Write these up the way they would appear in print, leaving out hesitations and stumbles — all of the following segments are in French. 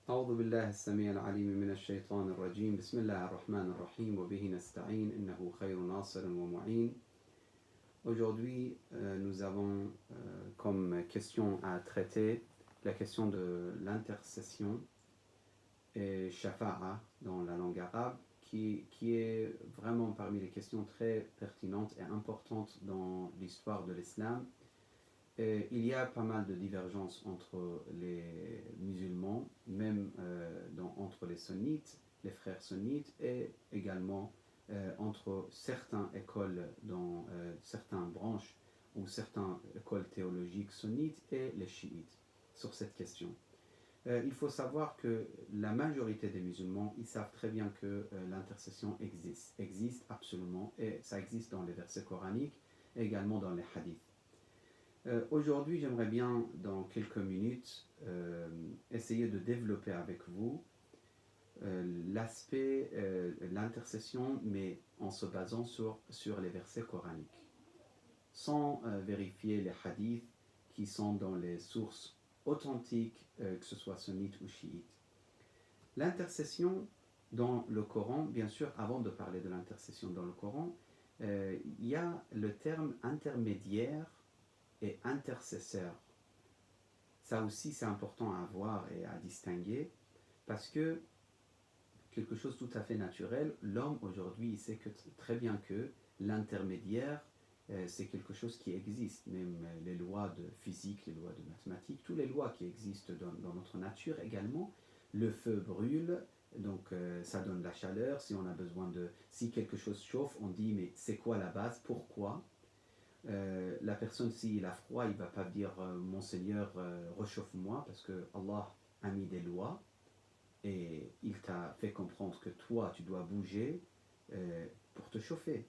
أعوذ بالله السميع العليم من الشيطان الرجيم بسم الله الرحمن الرحيم وبه نستعين إنه خير ناصر ومعين. Aujourd'hui, nous avons comme question à traiter la question de l'intercession et shafa'a dans la langue arabe, qui est vraiment parmi les questions très pertinentes et importantes dans l'histoire de l'islam. Et il y a pas mal de divergences entre les musulmans, même entre les sunnites, les frères sunnites, et également entre certaines écoles dans certaines branches ou certaines écoles théologiques sunnites et les chiites sur cette question. Il faut savoir que la majorité des musulmans, ils savent très bien que l'intercession existe absolument, et ça existe dans les versets coraniques et également dans les hadiths. Aujourd'hui, j'aimerais bien, dans quelques minutes, essayer de développer avec vous l'aspect l'intercession, mais en se basant sur les versets coraniques, sans vérifier les hadiths qui sont dans les sources authentiques, que ce soit sunnites ou chiites. L'intercession dans le Coran, bien sûr, avant de parler de l'intercession dans le Coran, il y a le terme intermédiaire et intercesseur. Ça aussi, c'est important à voir et à distinguer, parce que quelque chose de tout à fait naturel, l'homme aujourd'hui, il sait très bien que l'intermédiaire, c'est quelque chose qui existe. Même les lois de physique, les lois de mathématiques, toutes les lois qui existent dans notre nature également. Le feu brûle, donc ça donne la chaleur. Si quelque chose chauffe, on dit mais c'est quoi la base, pourquoi? La personne, s'il a froid, il ne va pas dire mon Seigneur, réchauffe-moi, parce que Allah a mis des lois et il t'a fait comprendre que toi, tu dois bouger pour te chauffer.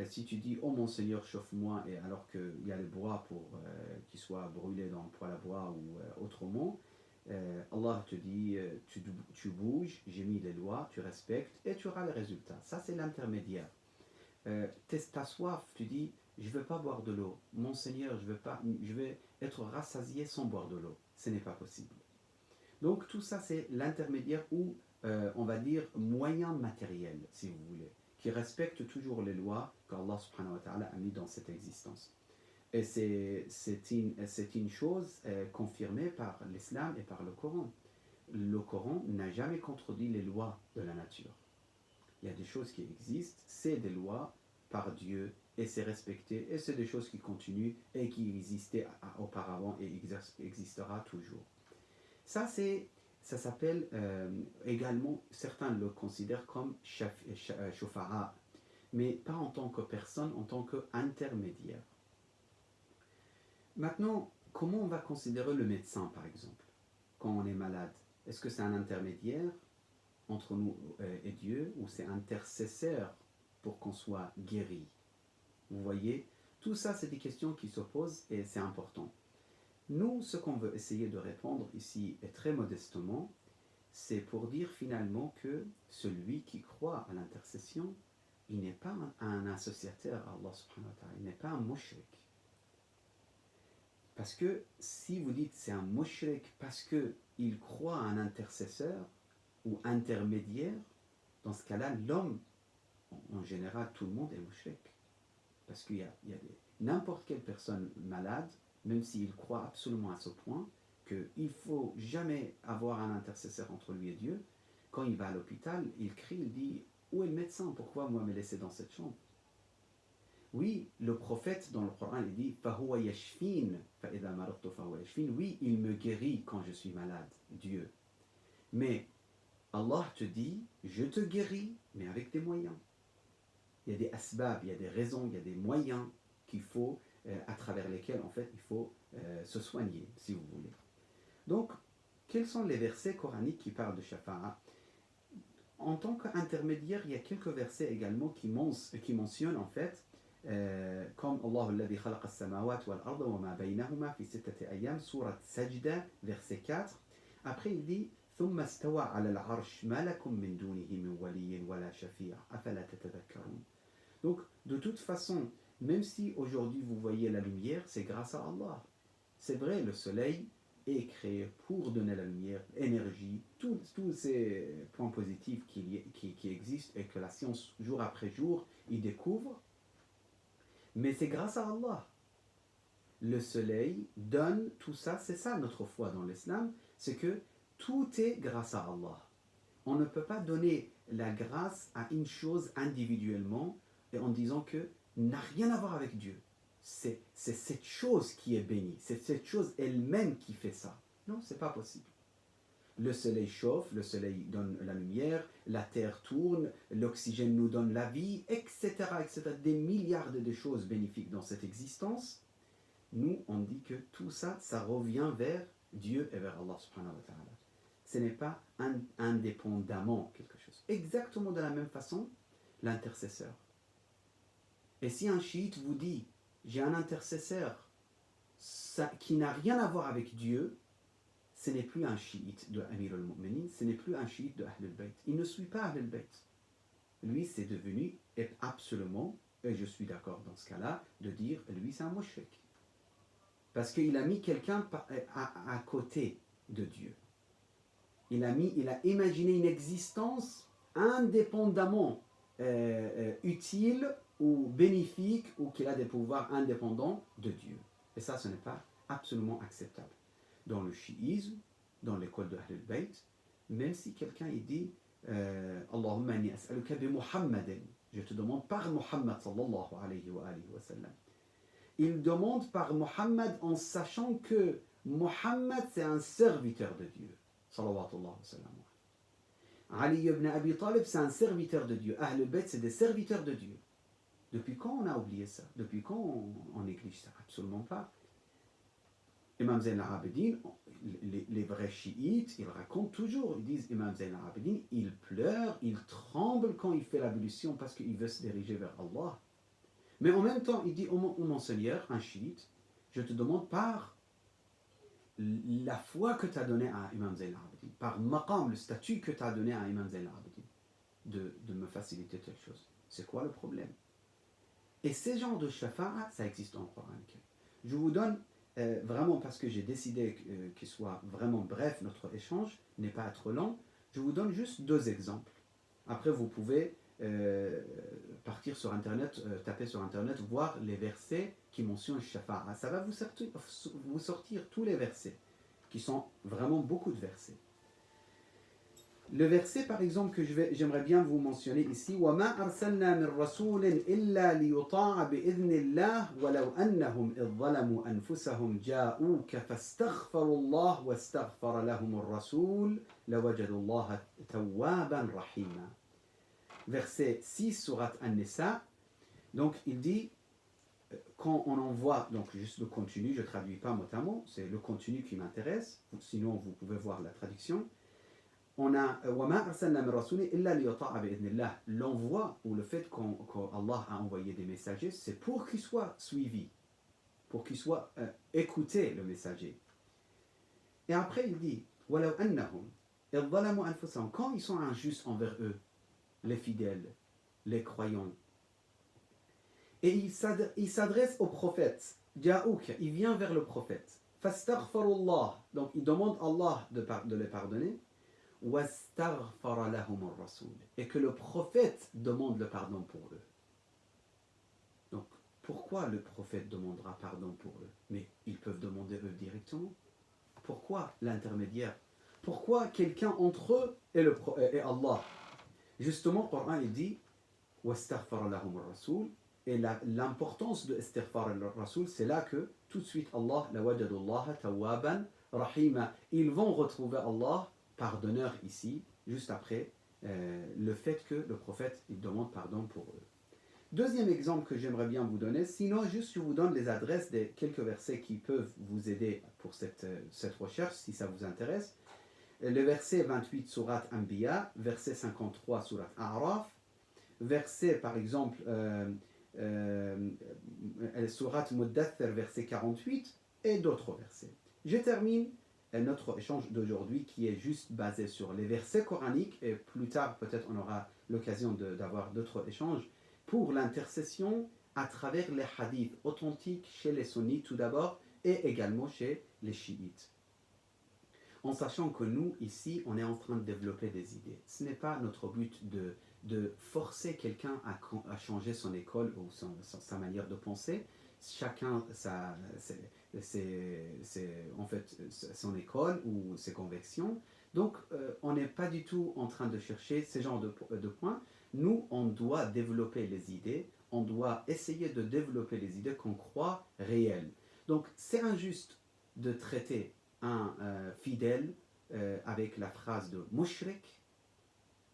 Si tu dis oh mon Seigneur, chauffe-moi, et alors qu'il y a le bois pour qu'il soit brûlé dans le poêle à bois ou autrement, Allah te dit tu bouges, j'ai mis des lois, tu respectes et tu auras les résultats. Ça, c'est l'intermédiaire. Ta soif, tu dis je ne veux pas boire de l'eau, mon Seigneur, je vais être rassasié sans boire de l'eau. Ce n'est pas possible. Donc tout ça, c'est l'intermédiaire, ou on va dire moyen matériel, si vous voulez, qui respecte toujours les lois qu'Allah subhanahu wa ta'ala a mis dans cette existence. Et c'est une chose confirmée par l'islam et par le Coran. Le Coran n'a jamais contredit les lois de la nature. Il y a des choses qui existent, c'est des lois par Dieu, et c'est respecté, et c'est des choses qui continuent et qui existaient auparavant et existera toujours. Ça s'appelle également, certains le considèrent comme shofa'a, mais pas en tant que personne, en tant qu'intermédiaire. Maintenant, comment on va considérer le médecin, par exemple, quand on est malade? Est-ce que c'est un intermédiaire entre nous et Dieu, ou c'est intercesseur pour qu'on soit guéri? Vous voyez, tout ça, c'est des questions qui se posent, et c'est important. Nous, ce qu'on veut essayer de répondre ici, et très modestement, c'est pour dire finalement que celui qui croit à l'intercession, il n'est pas un associateur à Allah subhanahu wa ta'ala, il n'est pas un mushrik. Parce que si vous dites c'est un mushrik parce qu'il croit à un intercesseur ou intermédiaire, dans ce cas-là, l'homme, en général, tout le monde est mushrik. Parce qu'il y a n'importe quelle personne malade, même s'il croit absolument à ce point qu'il ne faut jamais avoir un intercesseur entre lui et Dieu, quand il va à l'hôpital, il crie, il dit « Où est le médecin? Pourquoi moi me laisser dans cette chambre ?» Oui, le prophète dans le Coran, il dit « Fahuwa yashfin, fa'idha maradtu fahuwa yashfin » Oui, il me guérit quand je suis malade, Dieu. Mais Allah te dit « Je te guéris, mais avec des moyens. » Il y a des asbab, il y a des raisons, il y a des moyens qu'il faut, à travers lesquels en fait il faut se soigner, si vous voulez. Donc, quels sont les versets coraniques qui parlent de shafa'a? En tant qu'intermédiaire, il y a quelques versets également qui mentionnent en fait, comme Allah alladhi khalaqa as-samawati wal arda wa ma baynahuma fi sittati ayyam, sourate Sajda, verset 4. Après il dit ثم استوى على العرش ما لكم من دونه من ولي ولا شفيع أفلا تتذكرون. Donc, de toute façon, même si aujourd'hui vous voyez la lumière, c'est grâce à Allah. C'est vrai, le soleil, est créé pour donner la lumière, l'énergie, tous ces points positifs qui existent et que la science, jour après jour, y découvre. Mais c'est grâce à Allah. Le soleil donne tout ça, c'est ça notre foi dans l'islam, c'est que tout est grâce à Allah. On ne peut pas donner la grâce à une chose individuellement et en disant que n'a rien à voir avec Dieu. C'est cette chose qui est bénie, c'est cette chose elle-même qui fait ça. Non, c'est pas possible. Le soleil chauffe, le soleil donne la lumière, la terre tourne, l'oxygène nous donne la vie, etc., etc. Des milliards de choses bénéfiques dans cette existence. Nous, on dit que tout ça, ça revient vers Dieu et vers Allah subhanahu wa ta'ala. Ce n'est pas indépendamment quelque chose. Exactement de la même façon, l'intercesseur. Et si un chiite vous dit, j'ai un intercesseur qui n'a rien à voir avec Dieu, ce n'est plus un chiite de Amir al-Mu'minin, ce n'est plus un chiite de Ahl al-Bayt. Il ne suit pas Ahl al-Bayt. Lui, c'est devenu absolument, et je suis d'accord dans ce cas-là, de dire, lui, c'est un mushrik. Parce qu'il a mis quelqu'un à côté de Dieu. Il a imaginé une existence indépendamment utile ou bénéfique ou qu'il a des pouvoirs indépendants de Dieu. Et ça, ce n'est pas absolument acceptable. Dans le chiisme, dans l'école de Ahl al-Bayt, même si quelqu'un dit Allahumma inni as'aluka bi Muhammadin, je te demande par Muhammad sallallahu alayhi wa sallam. Il demande par Muhammad en sachant que Muhammad c'est un serviteur de Dieu. Sallallahu wa sallam. Ali ibn Abi Talib c'est un serviteur de Dieu. Ahl al-Bayt c'est des serviteurs de Dieu. Depuis quand on a oublié ça? Depuis quand on néglige ça? Absolument pas. Imam Zayn al-Abidin, les vrais chiites, ils racontent toujours, ils disent Imam Zayn al-Abidin, il pleure, il tremble quand il fait l'ablution parce qu'il veut se diriger vers Allah. Mais en même temps, il dit, oh mon Seigneur, un chiite, je te demande par la foi que tu as donnée à Imam Zayn al-Abidin, par maqam, le statut que tu as donné à Imam Zayn al-Abidin, de me faciliter telle chose. C'est quoi le problème? Et ces genres de shafa'a, ça existe en Coran. Je vous donne, vraiment parce que j'ai décidé qu'il soit vraiment bref, notre échange, n'est pas trop long, je vous donne juste 2 exemples. Après, vous pouvez partir sur Internet, taper sur Internet, voir les versets qui mentionnent shafa'a. Ça va vous sortir tous les versets, qui sont vraiment beaucoup de versets. Le verset, par exemple, que j'aimerais bien vous mentionner ici, وَمَا أَرْسَلْنَا مِنْ رَسُولٍ إِلَّا لِيُطَاعَ بِإِذْنِ اللَّهِ وَلَوْ أَنَّهُمْ إِذْ ظَلَمُوا أَنفُسَهُمْ جَاءُوكَ فَاسْتَغْفَرُوا اللَّهَ وَاسْتَغْفَرَ لَهُمُ الرَّسُولُ لَوَجَدُوا اللَّهَ تَوَّابًا رَحِيمًا. Verset 6, sourate An-Nisa. Donc, il dit, quand on envoie, donc juste le continu, je ne traduis pas mot à mot, c'est le continu qui m'intéresse, sinon vous pouvez voir la traduction. On a l'envoi ou le fait qu'Allah a envoyé des messagers, c'est pour qu'ils soient suivis, pour qu'ils soient écoutés, le messager. Et après il dit quand ils sont injustes envers eux, les fidèles, les croyants, et il s'adresse au prophète, il vient vers le prophète, donc il demande à Allah de les pardonner, et que le prophète demande le pardon pour eux. Donc, pourquoi le prophète demandera pardon pour eux? Mais ils peuvent demander eux directement. Pourquoi l'intermédiaire? Pourquoi quelqu'un entre eux et Allah? Justement, le Coran il dit et l'importance de istighfar al-Rasul, c'est là que tout de suite Allah, ils vont retrouver Allah pardonneur ici, juste après le fait que le prophète il demande pardon pour eux. Deuxième exemple que j'aimerais bien vous donner, sinon juste je vous donne les adresses des quelques versets qui peuvent vous aider pour cette recherche, si ça vous intéresse. Le verset 28, sourate Anbiya, verset 53, sourate A'raf, verset par exemple, sourate Muddathir, verset 48, et d'autres versets. Je termine notre échange d'aujourd'hui qui est juste basé sur les versets coraniques et plus tard peut-être on aura l'occasion d'avoir d'autres échanges pour l'intercession à travers les hadiths authentiques chez les sunnites tout d'abord et également chez les chiites. en sachant que nous, ici, on est en train de développer des idées. Ce n'est pas notre but de forcer quelqu'un à changer son école ou sa manière de penser. Chacun, c'est en fait son école ou ses convictions. Donc, on n'est pas du tout en train de chercher ce genre de points. Nous, on doit développer les idées, on doit essayer de développer les idées qu'on croit réelles. Donc, c'est injuste de traiter un fidèle avec la phrase de mushrik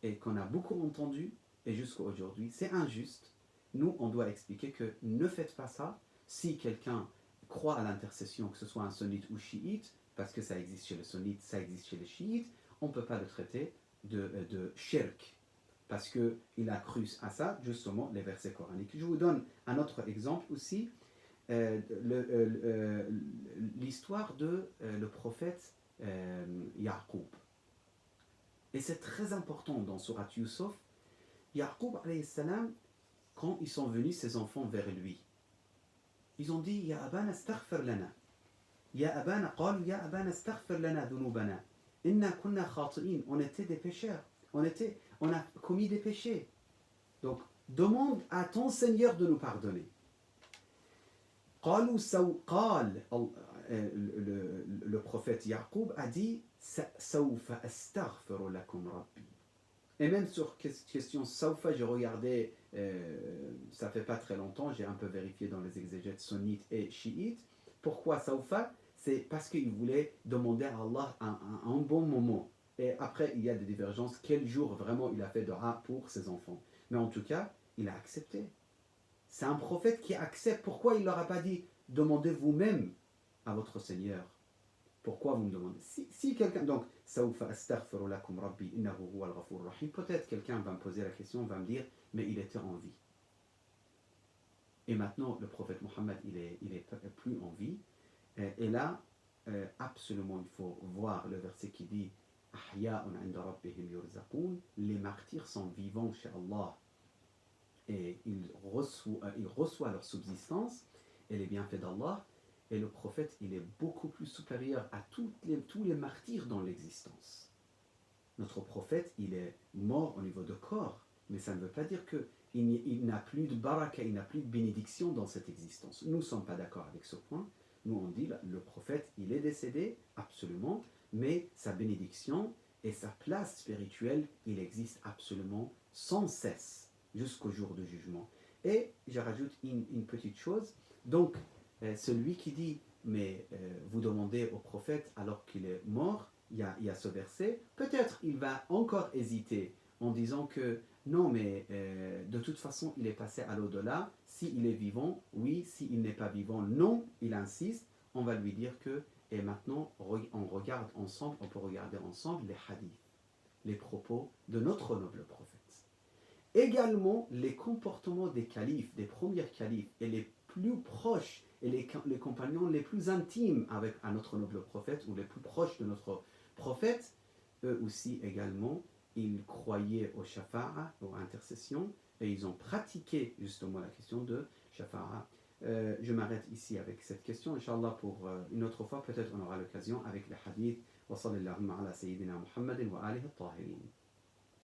et qu'on a beaucoup entendu et jusqu'à aujourd'hui, c'est injuste. Nous, on doit expliquer que ne faites pas ça. Si quelqu'un croit à l'intercession, que ce soit un sunnite ou chiite, parce que ça existe chez les sunnites, ça existe chez les chiites, on ne peut pas le traiter de shirk, parce qu'il a cru à ça, justement, les versets coraniques. Je vous donne un autre exemple aussi, l'histoire de le prophète Yaqub. Et c'est très important dans Surat Yusuf. Yaqub, alayhi salam, quand ils sont venus, ses enfants, vers lui, ils ont dit Ya abana astaghfir lana. Ya abana, qalu ya abana astaghfir lana dhunubana. Inna kunna khati'in. On était des pécheurs. On a commis des péchés. Donc, demande à ton Seigneur de nous pardonner. Le prophète Yaqub a dit Sawfa astaghfiru lakum rabbi. Et même sur question Sawfa, j'ai regardé, ça fait pas très longtemps, j'ai un peu vérifié dans les exégètes sunnites et chiites. Pourquoi Sawfa? C'est parce qu'il voulait demander à Allah un bon moment. Et après, il y a des divergences. Quel jour vraiment il a fait dua pour ses enfants? Mais en tout cas, il a accepté. C'est un prophète qui accepte. Pourquoi il ne leur a pas dit demandez vous-même à votre Seigneur? Pourquoi vous me demandez? Si quelqu'un, donc, peut-être quelqu'un va me poser la question, va me dire, mais il était en vie. Et maintenant, le prophète Mohammed, il est plus en vie. Et là, absolument, il faut voir le verset qui dit les martyrs sont vivants chez Allah et ils reçoivent leur subsistance et les bienfaits d'Allah. Et le prophète, il est beaucoup plus supérieur à tous les martyrs dans l'existence. Notre prophète, il est mort au niveau de corps, mais ça ne veut pas dire qu'il n'a plus de baraka, il n'a plus de bénédiction dans cette existence. Nous ne sommes pas d'accord avec ce point. Nous, on dit, le prophète, il est décédé, absolument, mais sa bénédiction et sa place spirituelle, il existe absolument sans cesse jusqu'au jour du jugement. Et je rajoute une petite chose. Donc, celui qui dit, mais vous demandez au prophète alors qu'il est mort, il y a ce verset, peut-être il va encore hésiter en disant que non, mais de toute façon, il est passé à l'au-delà. S'il est vivant, oui. S'il n'est pas vivant, non. Il insiste. On va lui dire que, et maintenant, on regarde ensemble, on peut regarder ensemble les hadiths, les propos de notre noble prophète. Également, les comportements des califes, des premiers califes, et les plus proches, et les compagnons les plus intimes à notre noble prophète, ou les plus proches de notre prophète, eux aussi également, ils croyaient au shafa'a, aux intercessions, et ils ont pratiqué justement la question de shafa'a. Je m'arrête ici avec cette question. Inch'Allah, pour une autre fois, peut-être on aura l'occasion avec les hadiths. Wa sallallahu ala sayyidina Muhammadin wa alihi at-tahirin.